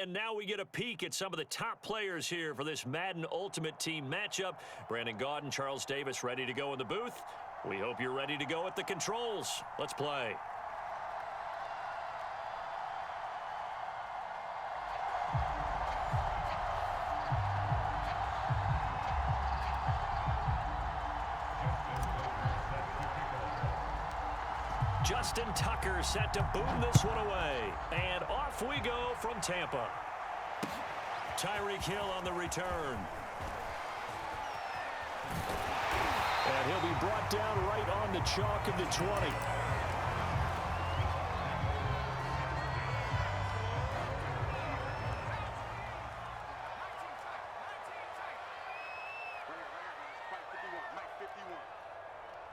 and now we get a peek at some of the top players here for this Madden Ultimate Team matchup. Brandon Gaudin, Charles Davis ready to go in the booth. We hope you're ready to go at the controls. Let's play. Justin Tucker set to boom this one away. And off we go from Tampa. Tyreek Hill on the return. And he'll be brought down right on the chalk of the 20.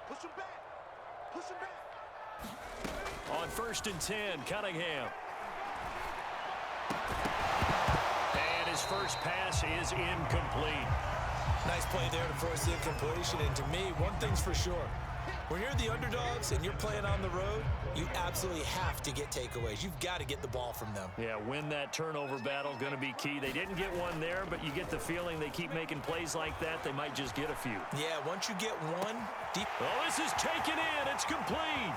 Push him back. Push him back. On 1st and 10, Cunningham. And his first pass is incomplete. Nice play there to force the incompletion. And to me, one thing's for sure. When you're the underdogs and you're playing on the road, you absolutely have to get takeaways. You've got to get the ball from them. Yeah, win that turnover battle, going to be key. They didn't get one there, but you get the feeling they keep making plays like that, they might just get a few. Yeah, once you get one deep. Oh, this is taken in. It's complete.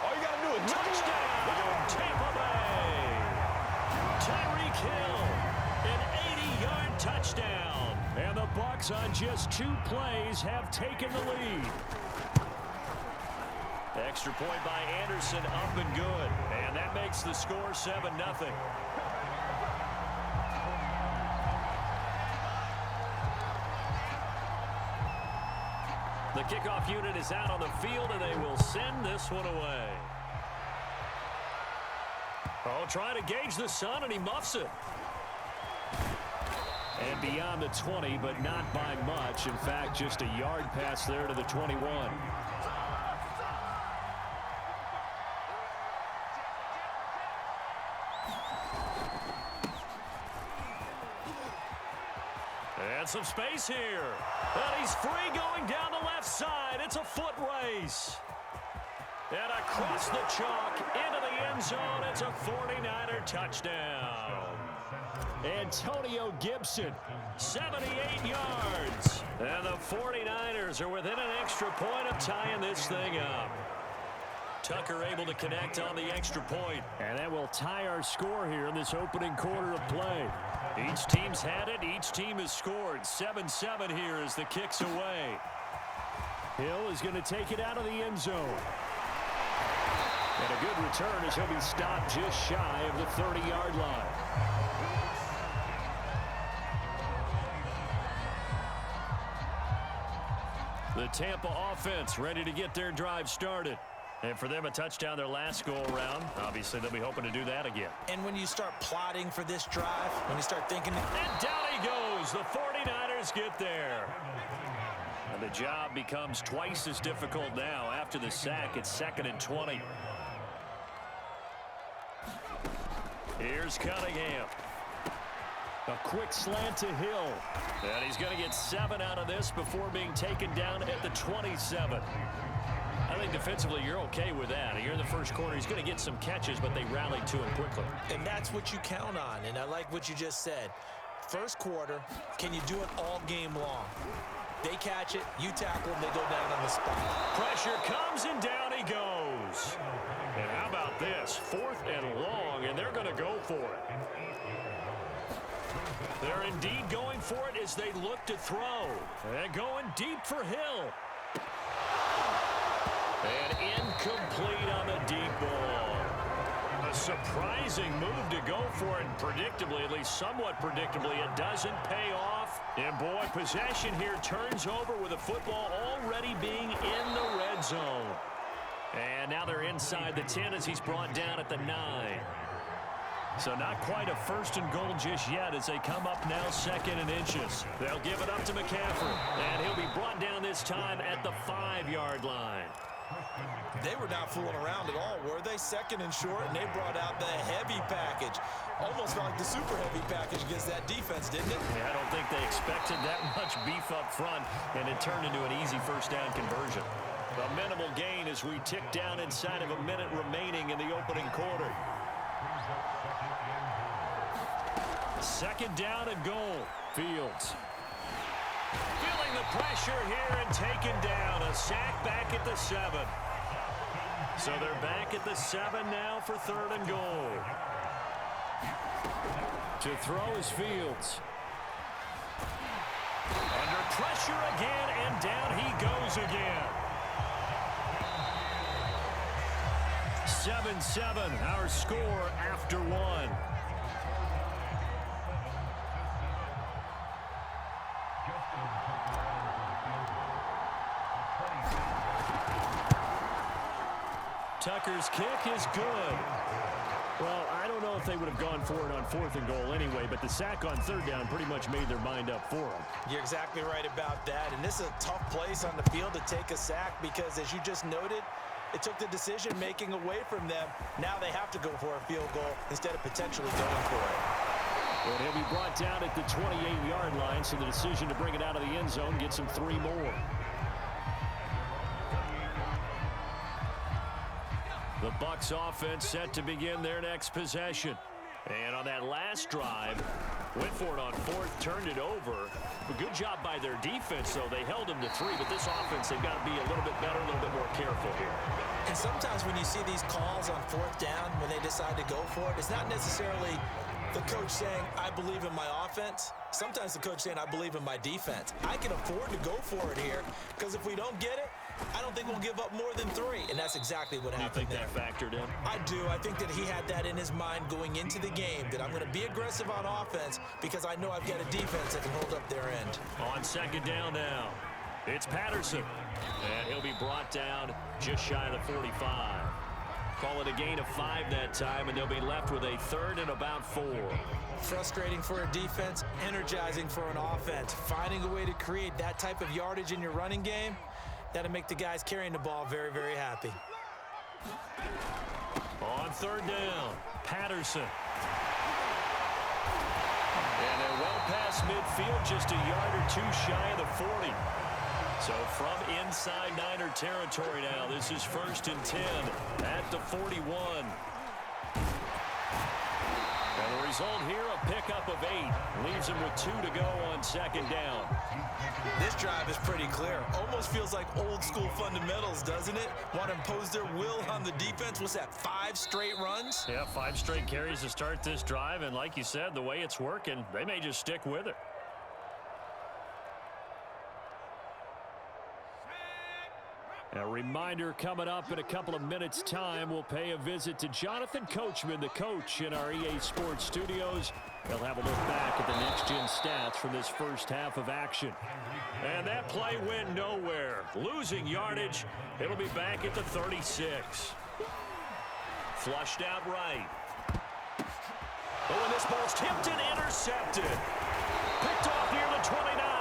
All you got to do is touchdown, Tampa Bay. Tyreek Hill, an 80-yard touchdown. And the Bucs on just 2 plays have taken the lead. Extra point by Anderson, up and good. And that makes the score 7-0. The kickoff unit is out on the field, and they will send this one away. Oh, trying to gauge the sun, and he muffs it. And beyond the 20, but not by much. In fact, just a yard pass there to the 21. And some space here. And he's free going down the left side. It's a foot race. And across the chalk into the end zone. It's a 49er touchdown. Antonio Gibson, 78 yards. And the 49ers are within an extra point of tying this thing up. Tucker able to connect on the extra point. And that will tie our score here in this opening quarter of play. Each team's had it. Each team has scored. 7-7 here as the kick's away. Hill is going to take it out of the end zone. And a good return as he'll be stopped just shy of the 30-yard line. The Tampa offense ready to get their drive started. And for them, a touchdown their last go-around. Obviously, they'll be hoping to do that again. And when you start plotting for this drive, when you start thinking... And down he goes. The 49ers get there. And the job becomes twice as difficult now. After the sack, it's 2nd and 20. Here's Cunningham. A quick slant to Hill. And he's going to get 7 out of this before being taken down at the 27. I think defensively you're okay with that. Here in the first quarter, he's going to get some catches, but they rallied to him quickly. And that's what you count on, and I like what you just said. First quarter, can you do it all game long? They catch it, you tackle them, they go down on the spot. Pressure comes, and down he goes. And how about this? 4th and long, and they're going to go for it. They're indeed going for it as they look to throw. And going deep for Hill. And incomplete on the deep ball. A surprising move to go for it. Predictably, at least somewhat predictably, it doesn't pay off. And boy, possession here turns over with the football already being in the red zone. And now they're inside the 10 as he's brought down at the 9. So not quite a 1st and goal just yet as they come up now 2nd and inches. They'll give it up to McCaffrey. And he'll be brought down this time at the 5-yard line. They were not fooling around at all, were they? 2nd and short, and they brought out the heavy package. Almost like the super heavy package against that defense, didn't it? Yeah, I don't think they expected that much beef up front, and it turned into an easy 1st down conversion. A minimal gain as we tick down inside of a minute remaining in the opening quarter. second down and goal. Fields. Feeling the pressure here and taken down. A sack back at the 7. So they're back at the 7 now for 3rd and goal. To throw is Fields. Under pressure again, and down he goes again. 7-7, our score after 1. Tucker's kick is good. Well, I don't know if they would have gone for it on 4th and goal anyway, but the sack on 3rd down pretty much made their mind up for them. You're exactly right about that, and this is a tough place on the field to take a sack because, as you just noted, it took the decision-making away from them. Now they have to go for a field goal instead of potentially going for it. Well, he'll be brought down at the 28-yard line, so the decision to bring it out of the end zone gets him 3 more. The Bucs offense set to begin their next possession. And on that last drive, went for it on 4th, turned it over. A good job by their defense, though. They held them to 3, but this offense, they've got to be a little bit better, a little bit more careful here. And sometimes when you see these calls on 4th down, when they decide to go for it, it's not necessarily the coach saying, I believe in my offense. Sometimes the coach saying, I believe in my defense. I can afford to go for it here because if we don't get it, I don't think we'll give up more than 3, and that's exactly what happened there. You think that factored in? I do. I think that he had that in his mind going into the game, that I'm going to be aggressive on offense because I know I've got a defense that can hold up their end. On 2nd down now, it's Patterson, and he'll be brought down just shy of the 45. Call it a gain of 5 that time, and they'll be left with a 3rd and about 4. Frustrating for a defense, energizing for an offense. Finding a way to create that type of yardage in your running game, that'll make the guys carrying the ball very, very happy. On 3rd down, Patterson. And they're well past midfield, just a yard or 2 shy of the 40. So from inside Niner territory now, this is 1st and 10 at the 41. And the result here, a pickup of 8. Leaves him with 2 to go on 2nd down. This drive is pretty clear. Almost feels like old school fundamentals, doesn't it? Want to impose their will on the defense. What's that, 5 straight runs? Yeah, 5 straight carries to start this drive. And like you said, the way it's working, they may just stick with it. A reminder coming up in a couple of minutes' time, we'll pay a visit to Jonathan Coachman, the coach in our EA Sports studios. They'll have a look back at the next-gen stats from this first half of action. And that play went nowhere. Losing yardage. It'll be back at the 36. Flushed out right. Oh, and this ball's tipped and intercepted. Picked off near the 29.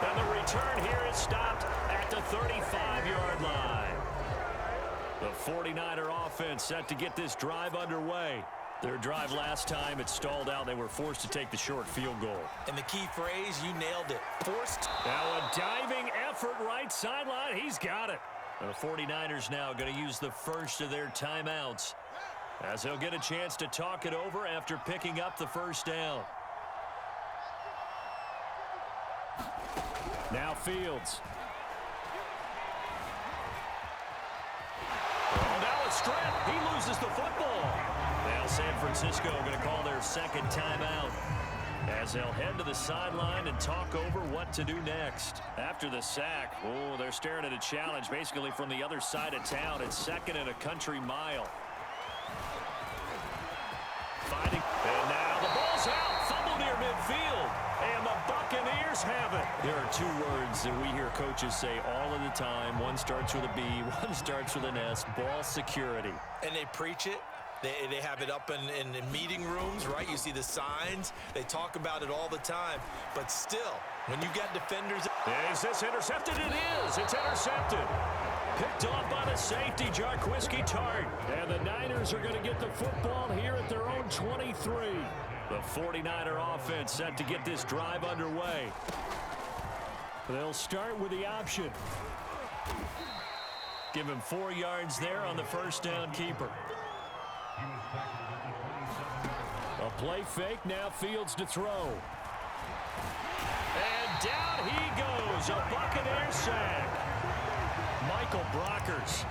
And the return here is stopped at the 35-yard line. The 49er offense set to get this drive underway. Their drive last time, it stalled out. They were forced to take the short field goal. And the key phrase, you nailed it. Forced. Now a diving effort right sideline. He's got it. The 49ers now going to use the first of their timeouts as they'll get a chance to talk it over after picking up the 1st down. Now Fields. Oh, now a strip. He loses the football. Now San Francisco going to call their 2nd timeout as they'll head to the sideline and talk over what to do next. After the sack, oh, they're staring at a challenge basically from the other side of town. It's 2nd and a country mile. Fighting, and now the ball's out. Fumble near midfield. And the Buccaneers have it. There are 2 words that we hear coaches say all of the time. One starts with a B, one starts with an S. Ball security. And they preach it. They have it up in meeting rooms, right? You see the signs. They talk about it all the time. But still, when you got defenders... Is this intercepted? It is. It's intercepted. Picked off by the safety, Jarquiski Tart. And the Niners are going to get the football here at their own 23. The 49er offense set to get this drive underway. They'll start with the option. Give him 4 yards there on the 1st down keeper. A Play fake, now fields to throw. And down he goes, a Buccaneer sack. Michael Brockers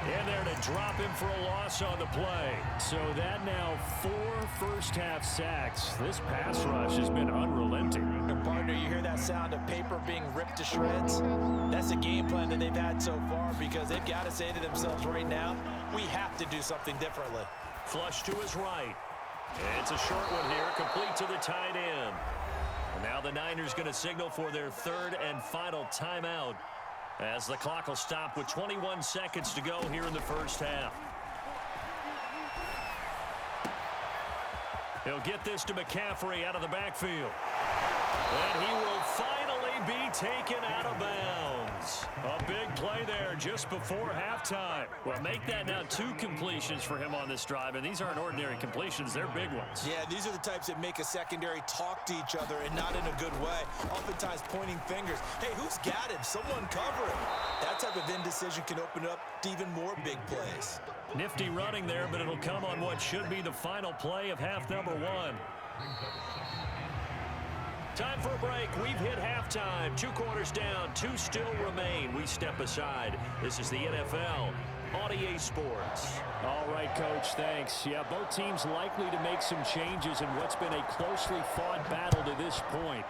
in there to drop him for a loss on the play. So that now 4 first-half sacks. This pass rush has been unrelenting. And partner, you hear that sound of paper being ripped to shreds? That's the game plan that they've had so far, because they've got to say to themselves right now, we have to do something differently. Flush to his right. It's a short one here, complete to the tight end. And now the Niners going to signal for their 3rd and final timeout, as the clock will stop with 21 seconds to go here in the first half. He'll get this to McCaffrey out of the backfield. And he will finally be taken out of bounds. A big play there just before halftime. Well, make that now 2 completions for him on this drive, and these aren't ordinary completions. They're big ones. Yeah, these are the types that make a secondary talk to each other, and not in a good way. Oftentimes pointing fingers. Hey, who's got him? Someone cover him. That type of indecision can open up to even more big plays. Nifty running there, but it'll come on what should be the final play of half number 1. Time for a break. We've hit halftime. 2 quarters down. 2 still remain. We step aside. This is the NFL on EA Sports. All right, Coach, thanks. Yeah, both teams likely to make some changes in what's been a closely fought battle to this point.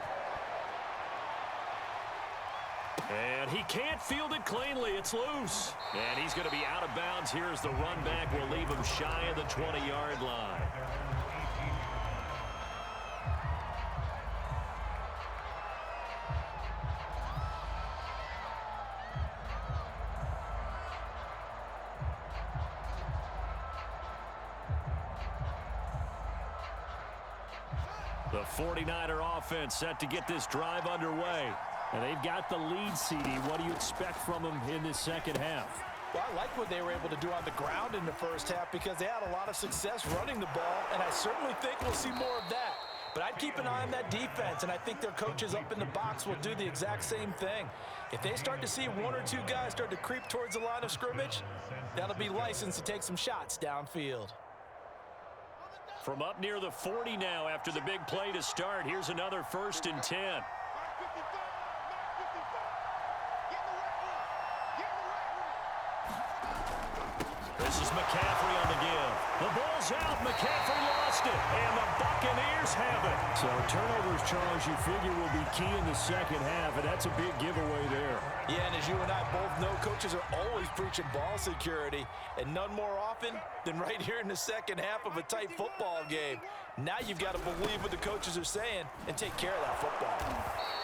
And he can't field it cleanly. It's loose. And he's going to be out of bounds here as the run back will leave him shy of the 20-yard line. The 49er offense set to get this drive underway. And they've got the lead, CD. What do you expect from them in this second half? Well, I like what they were able to do on the ground in the first half, because they had a lot of success running the ball, and I certainly think we'll see more of that. But I'd keep an eye on that defense, and I think their coaches up in the box will do the exact same thing. If they start to see 1 or 2 guys start to creep towards the line of scrimmage, that'll be licensed to take some shots downfield. From up near the 40 now after the big play to start, here's another 1st and 10. This is McCaffrey on the give. The ball's out. McCaffrey lost it. And the Buccaneers have it. So turnovers, Charles, you figure will be key in the second half, and that's a big giveaway there. Yeah, and as you and I both know, coaches are always preaching ball security, and none more often than right here in the second half of a tight football game. Now you've got to believe what the coaches are saying and take care of that football.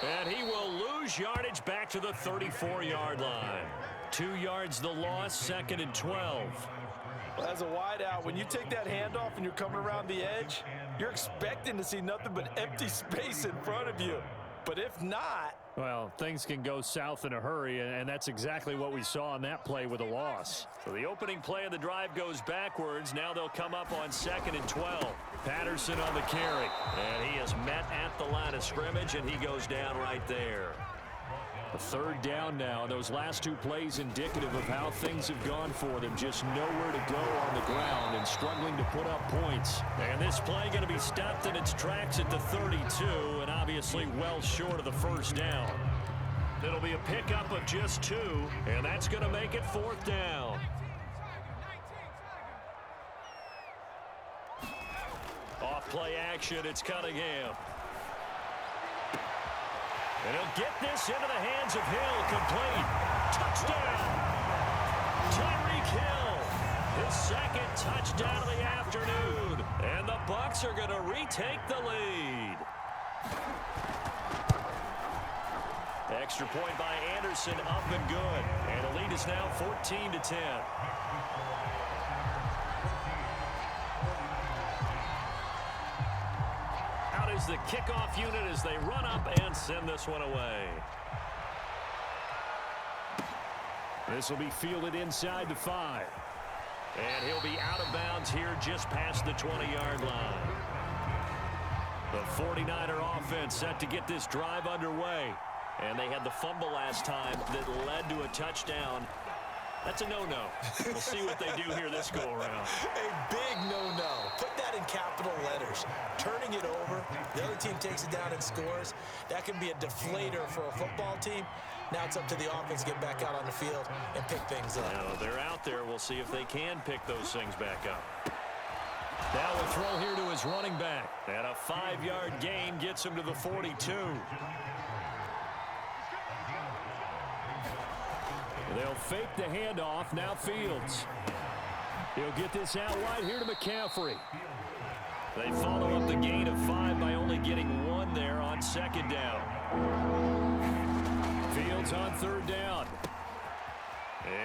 And he will lose yardage back to the 34-yard line. 2 yards the loss, 2nd and 12. Well, as a wideout, when you take that handoff and you're coming around the edge, you're expecting to see nothing but empty space in front of you. But if not... Well, things can go south in a hurry, and that's exactly what we saw on that play with a loss. So the opening play of the drive goes backwards. Now they'll come up on 2nd and 12. Patterson on the carry. And he is met at the line of scrimmage, and he goes down right there. A 3rd down now. Those last 2 plays indicative of how things have gone for them. Just nowhere to go on the ground and struggling to put up points. And this play going to be stopped in its tracks at the 32, and obviously well short of the 1st down. It'll be a pickup of just 2, and that's going to make it 4th down. Off play action, it's Cunningham. And he'll get this into the hands of Hill, complete. Touchdown! Tyreek Hill, his 2nd touchdown of the afternoon. And the Bucs are going to retake the lead. Extra point by Anderson, up and good. And the lead is now 14-10. Is the kickoff unit as they run up and send this one away. This will be fielded inside the 5. And he'll be out of bounds here just past the 20-yard line. The 49er offense set to get this drive underway. And they had the fumble last time that led to a touchdown. That's a no-no. We'll see what they do here this go-around. A big no-no. Put that in capital letters. Turning it over, the other team takes it down and scores. That can be a deflator for a football team. Now it's up to the offense to get back out on the field and pick things up. Now they're out there. We'll see if they can pick those things back up. Now a throw here to his running back. And a 5-yard gain gets him to the 42. They'll fake the handoff. Now Fields. He'll get this out wide here to McCaffrey. They follow up the gain of 5 by only getting 1 there on second down. Fields on third down.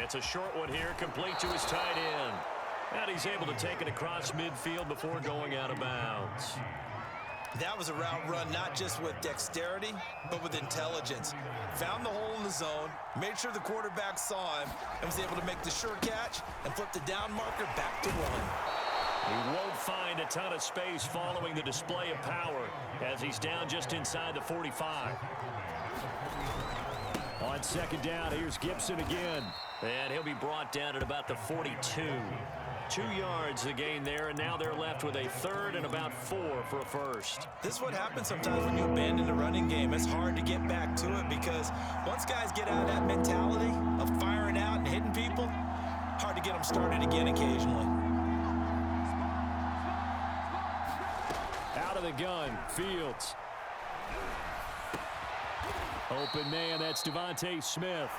It's a short one here, complete to his tight end. And he's able to take it across midfield before going out of bounds. That was a route run not just with dexterity, but with intelligence. Found the hole in the zone, made sure the quarterback saw him, and was able to make the sure catch and flip the down marker back to 1. He won't find a ton of space following the display of power as he's down just inside the 45. On second down, here's Gibson again. And he'll be brought down at about the 42. 2 yards the gain there, and now they're left with a third and about 4 for a first. This is what happens sometimes when you abandon the running game. It's hard to get back to it because once guys get out of that mentality of firing out and hitting people, hard to get them started again occasionally. Out of the gun, Fields. Open man, that's Devontae Smith.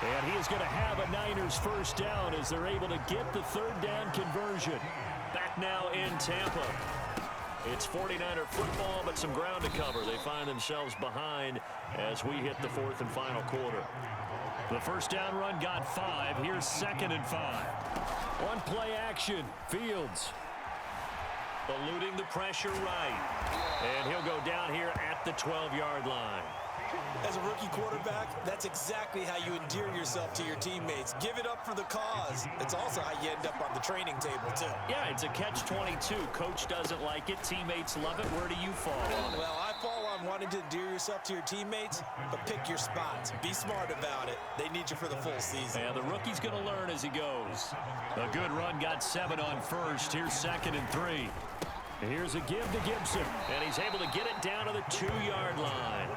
And he is going to have a Niners first down as they're able to get the third down conversion. Back now in Tampa. It's 49er football, but some ground to cover. They find themselves behind as we hit the fourth and final quarter. The first down run got 5. Here's second and 5. One play action, Fields. Eluding the pressure right. And he'll go down here at the 12-yard line. As a rookie quarterback, that's exactly how you endear yourself to your teammates. Give it up for the cause. It's also how you end up on the training table, too. Yeah, it's a catch-22. Coach doesn't like it. Teammates love it. Where do you fall on it? Well, I fall on wanting to endear yourself to your teammates, but pick your spots. Be smart about it. They need you for the full season. And the rookie's going to learn as he goes. A good run got 7 on first. Here's second and 3. Here's a give to Gibson. And he's able to get it down to the 2-yard line.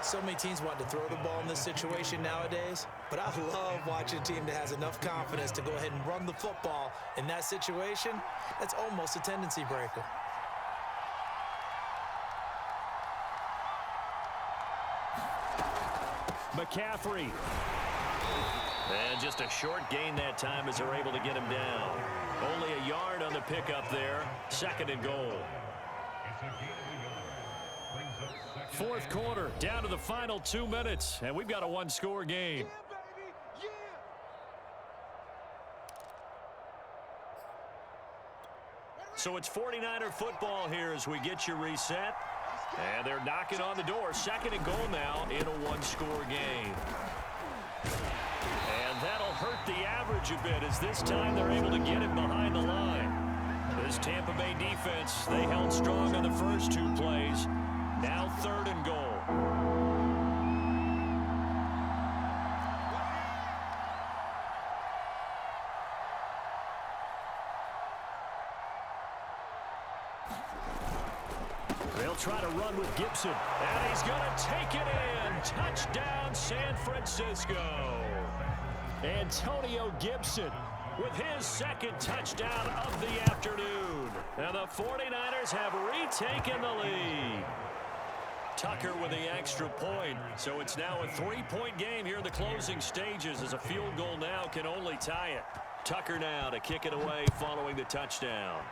So many teams want to throw the ball in this situation nowadays, but I love watching a team that has enough confidence to go ahead and run the football in that situation. That's almost a tendency breaker. McCaffrey. And just a short gain that time as they're able to get him down. Only a yard on the pickup there. Second and goal. Fourth quarter, down to the final 2 minutes, and we've got a one-score game. Yeah, baby. Yeah. So it's 49er football here as we get you reset. And they're knocking on the door. Second and goal now in a one-score game. And that'll hurt the average a bit as this time they're able to get him behind the line. This Tampa Bay defense, they held strong on the first 2 plays. Now third and goal. They'll try to run with Gibson. And he's going to take it in. Touchdown, San Francisco. Antonio Gibson with his second touchdown of the afternoon. And the 49ers have retaken the lead. Tucker with the extra point. So it's now a 3-point game here in the closing stages as a field goal now can only tie it. Tucker now to kick it away following the touchdown.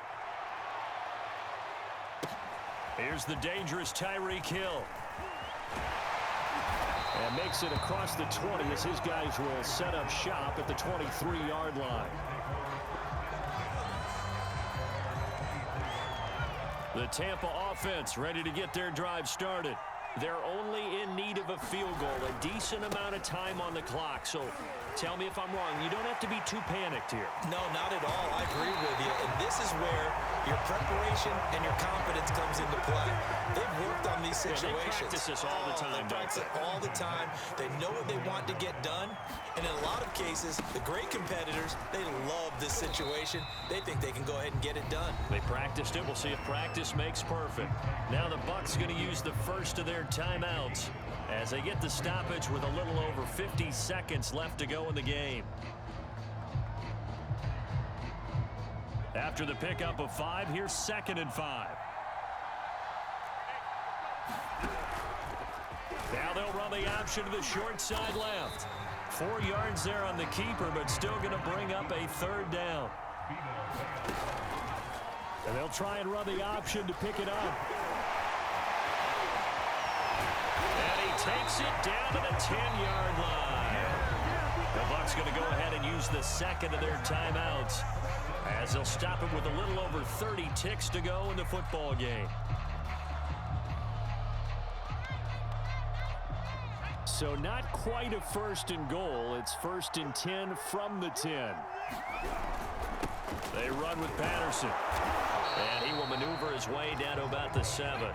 Here's the dangerous Tyreek Hill. And makes it across the 20 as his guys will set up shop at the 23-yard line. The Tampa offense ready to get their drive started. They're only in need of a field goal, a decent amount of time on the clock. So tell me if I'm wrong. You don't have to be too panicked here. No, not at all. I agree with you. And this is where your preparation and your confidence comes into play. They've worked on these situations. They practice this all the time, They practice it all the time. They know what they want to get done. And in a lot of cases, the great competitors, they love this situation. They think they can go ahead and get it done. They practiced it. We'll see if practice makes perfect. Now the Bucs going to use the first of their timeouts as they get the stoppage with a little over 50 seconds left to go in the game. After the pickup of 5, here's 2nd and 5. Now they'll run the option to the short side left. 4 yards there on the keeper, but still going to bring up a 3rd down. And they'll try and run the option to pick it up. And he takes it down to the 10-yard line. The Bucs going to go ahead and use the 2nd of their timeouts as they'll stop it with a little over 30 ticks to go in the football game. So not quite a 1st and goal. It's 1st and 10 from the 10. They run with Patterson. And he will maneuver his way down to about the 7.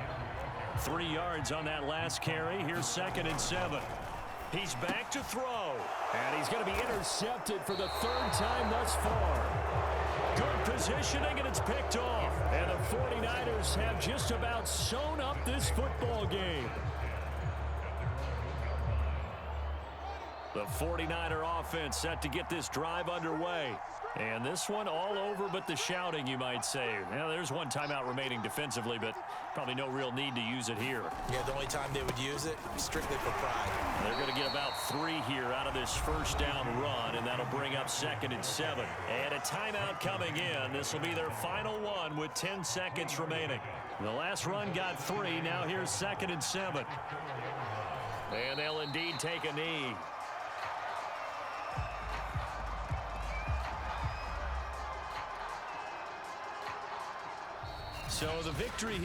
3 yards on that last carry. Here's 2nd and 7. He's back to throw. And he's going to be intercepted for the 3rd time thus far. Good positioning, and it's picked off. And the 49ers have just about sewn up this football game. The 49er offense set to get this drive underway. And this one all over but the shouting, you might say. Now, there's one timeout remaining defensively, but probably no real need to use it here. Yeah, the only time they would use it, strictly for pride. They're going to get about 3 here out of this 1st down run, and that'll bring up 2nd and 7. And a timeout coming in. This will be their final one with 10 seconds remaining. The last run got 3. Now here's 2nd and 7. And they'll indeed take a knee. So the victory here.